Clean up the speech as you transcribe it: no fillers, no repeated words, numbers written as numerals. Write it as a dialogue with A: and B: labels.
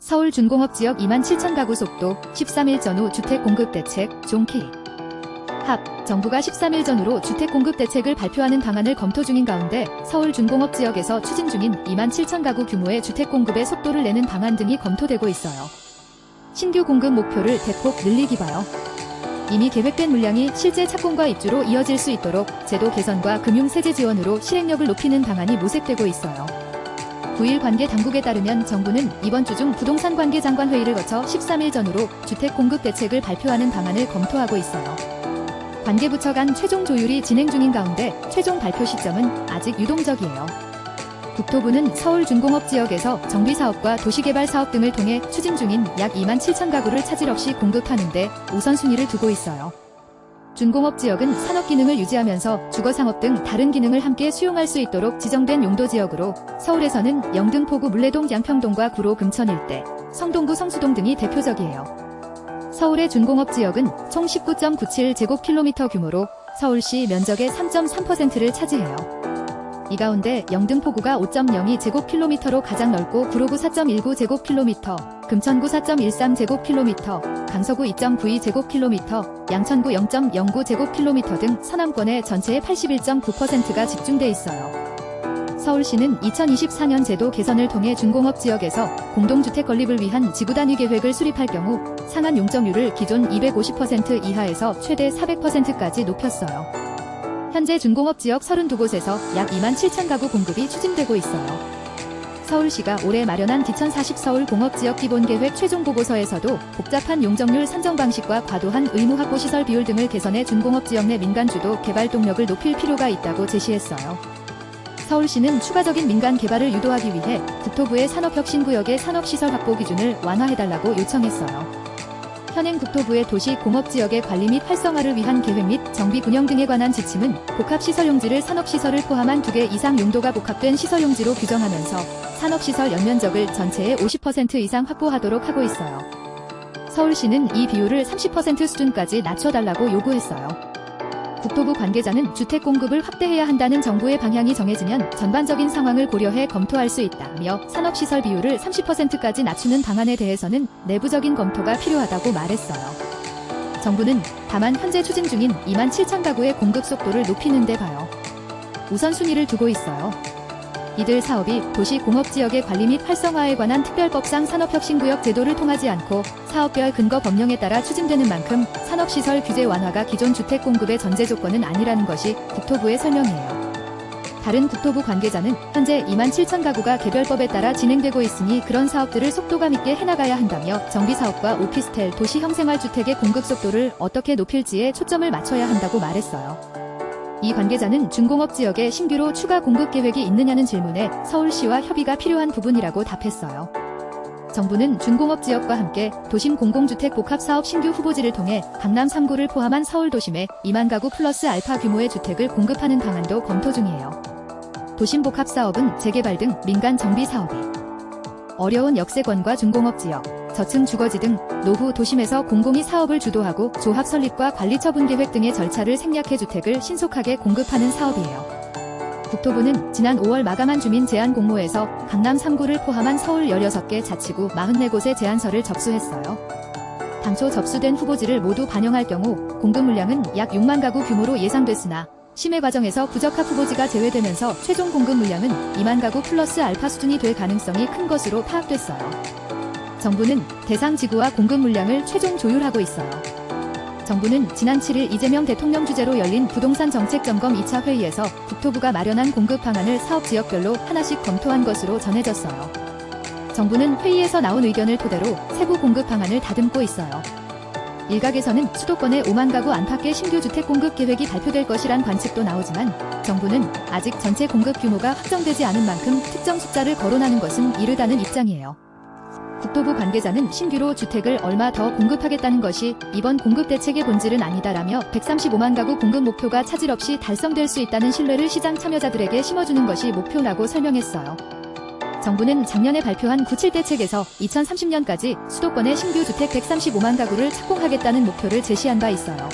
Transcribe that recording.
A: 서울 준공업지역 27,000가구 속도 13일 전후 주택공급대책 종K. 정부가 13일 전후로 주택공급대책을 발표하는 방안을 검토 중인 가운데 서울 준공업지역에서 추진 중인 27,000가구 규모의 주택공급의 속도를 내는 방안 등이 검토되고 있어요. 신규 공급 목표를 대폭 늘리기 봐요. 이미 계획된 물량이 실제 착공과 입주로 이어질 수 있도록 제도 개선과 금융세제 지원으로 실행력을 높이는 방안이 모색되고 있어요. 9일 관계 당국에 따르면 정부는 이번 주 중 부동산 관계 장관 회의를 거쳐 13일 전후로 주택 공급 대책을 발표하는 방안을 검토하고 있어요. 관계부처 간 최종 조율이 진행 중인 가운데 최종 발표 시점은 아직 유동적이에요. 국토부는 서울 준공업 지역에서 정비사업과 도시개발사업 등을 통해 추진 중인 약 27,000가구를 차질 없이 공급하는 데 우선순위를 두고 있어요. 준공업 지역은 산업기능을 유지하면서 주거상업 등 다른 기능을 함께 수용할 수 있도록 지정된 용도지역으로 서울에서는 영등, 포구, 물레동, 양평동과 구로, 금천 일대, 성동구, 성수동 등이 대표적이에요. 서울의 준공업 지역은 총 19.97제곱킬로미터 규모로 서울시 면적의 3.3%를 차지해요. 이 가운데 영등, 포구가 5.02제곱킬로미터로 가장 넓고 구로구 4.19제곱킬로미터, 금천구 4.13제곱킬로미터, 강서구 2.92제곱킬로미터, 양천구 0.09제곱킬로미터 등 서남권의 전체의 81.9%가 집중돼 있어요. 서울시는 2024년 제도 개선을 통해 준공업 지역에서 공동주택 건립을 위한 지구단위 계획을 수립할 경우 상한 용적률을 기존 250% 이하에서 최대 400%까지 높였어요. 현재 준공업 지역 32곳에서 약 27,000가구 공급이 추진되고 있어요. 서울시가 올해 마련한 디천40 서울공업지역 기본계획 최종보고서에서도 복잡한 용적률 산정 방식과 과도한 의무 확보 시설 비율 등을 개선해 준공업 지역 내 민간 주도 개발 동력을 높일 필요가 있다고 제시했어요. 서울시는 추가적인 민간 개발을 유도하기 위해 국토부의 산업혁신구역의 산업시설 확보 기준을 완화해달라고 요청했어요. 현행 국토부의 도시공업지역의 관리 및 활성화를 위한 계획 및 정비 운영 등에 관한 지침은 복합시설용지를 산업시설을 포함한 2개 이상 용도가 복합된 시설용지로 규정하면서 산업시설 연면적을 전체의 50% 이상 확보하도록 하고 있어요. 서울시는 이 비율을 30% 수준까지 낮춰달라고 요구했어요. 국토부 관계자는 주택 공급을 확대해야 한다는 정부의 방향이 정해지면 전반적인 상황을 고려해 검토할 수 있다며 산업시설 비율을 30%까지 낮추는 방안에 대해서는 내부적인 검토가 필요하다고 말했어요. 정부는 다만 현재 추진 중인 27,000가구의 공급 속도를 높이는 데 봐요. 우선순위를 두고 있어요. 이들 사업이 도시공업지역의 관리 및 활성화에 관한 특별법상 산업혁신구역 제도를 통하지 않고 사업별 근거 법령에 따라 추진되는 만큼 산업시설 규제 완화가 기존 주택 공급의 전제 조건은 아니라는 것이 국토부의 설명이에요. 다른 국토부 관계자는 현재 27,000가구가 개별법에 따라 진행되고 있으니 그런 사업들을 속도감 있게 해나가야 한다며 정비사업과 오피스텔, 도시형생활주택의 공급 속도를 어떻게 높일지에 초점을 맞춰야 한다고 말했어요. 이 관계자는 준공업 지역에 신규로 추가 공급 계획이 있느냐는 질문에 서울시와 협의가 필요한 부분이라고 답했어요. 정부는 준공업 지역과 함께 도심 공공주택 복합사업 신규 후보지를 통해 강남 3구를 포함한 서울 도심에 2만 가구 플러스 알파 규모의 주택을 공급하는 방안도 검토 중이에요. 도심 복합사업은 재개발 등 민간 정비 사업이 어려운 역세권과 준공업 지역, 저층 주거지 등 노후 도심에서 공공이 사업을 주도하고 조합 설립과 관리 처분 계획 등의 절차를 생략해 주택을 신속하게 공급하는 사업이에요. 국토부는 지난 5월 마감한 주민 제안 공모에서 강남 3구를 포함한 서울 16개 자치구 44곳에 제안서를 접수했어요. 당초 접수된 후보지를 모두 반영할 경우 공급 물량은 약 6만 가구 규모로 예상됐으나 심의 과정에서 부적합 후보지가 제외되면서 최종 공급 물량은 2만 가구 플러스 알파 수준이 될 가능성이 큰 것으로 파악됐어요. 정부는 대상 지구와 공급 물량을 최종 조율하고 있어요. 정부는 지난 7일 이재명 대통령 주재로 열린 부동산 정책 점검 2차 회의에서 국토부가 마련한 공급 방안을 사업 지역별로 하나씩 검토한 것으로 전해졌어요. 정부는 회의에서 나온 의견을 토대로 세부 공급 방안을 다듬고 있어요. 일각에서는 수도권의 5만 가구 안팎의 신규 주택 공급 계획이 발표될 것이란 관측도 나오지만 정부는 아직 전체 공급 규모가 확정되지 않은 만큼 특정 숫자를 거론하는 것은 이르다는 입장이에요. 국토부 관계자는 신규로 주택을 얼마 더 공급하겠다는 것이 이번 공급 대책의 본질은 아니다라며 135만 가구 공급 목표가 차질 없이 달성될 수 있다는 신뢰를 시장 참여자들에게 심어주는 것이 목표라고 설명했어요. 정부는 작년에 발표한 9.7 대책에서 2030년까지 수도권의 신규 주택 135만 가구를 착공하겠다는 목표를 제시한 바 있어요.